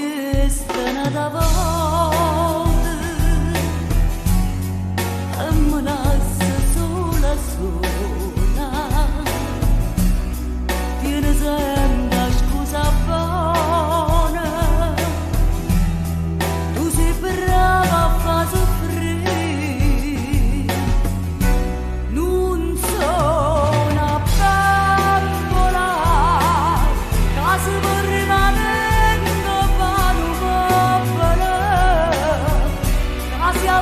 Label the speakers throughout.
Speaker 1: questa è nata volta e me lascia sola sola, tiene sempre scusa buona, tu sei brava a far soffrire, non sono una bambola che si può rimanere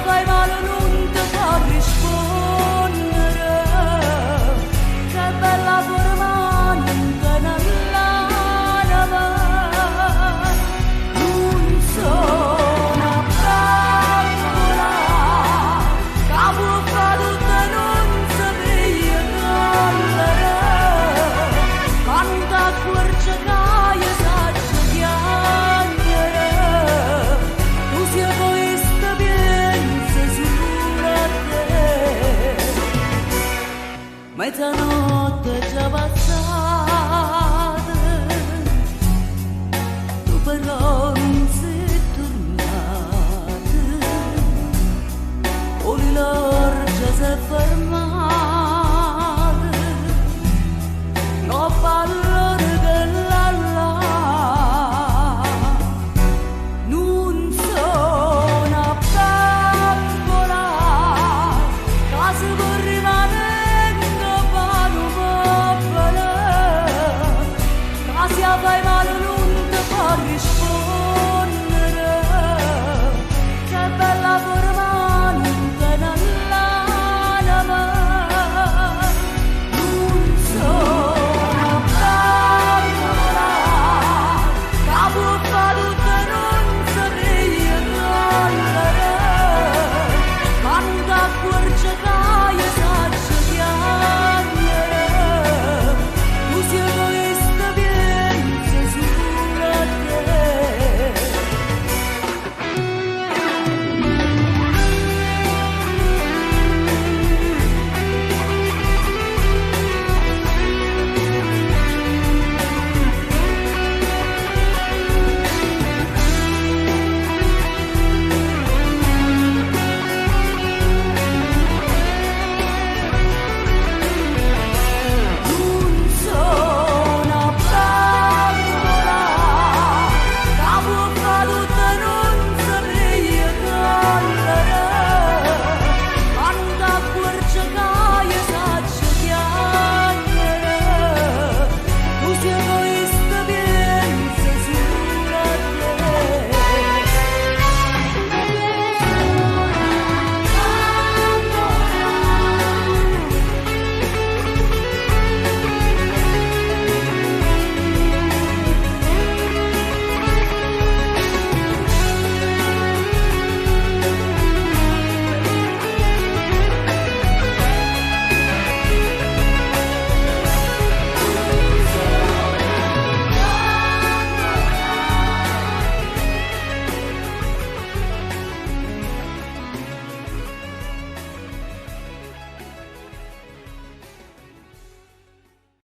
Speaker 1: fai male non ti fa rispondere, che bella forma non te ne l'anima, non sono una bambola che può fare tutto e non sapere togliere, ma non ti accorgi che io saggio piangere, tu sei egoista mezzanotte già passata, tu però non sei tornata, o l'orgia si è fermata, no pallore che la non sono una bambola che si può rimanere fai male non ti fa rispondere, che bella forma non te ne l'anima, non sono una bambola che può fare tutto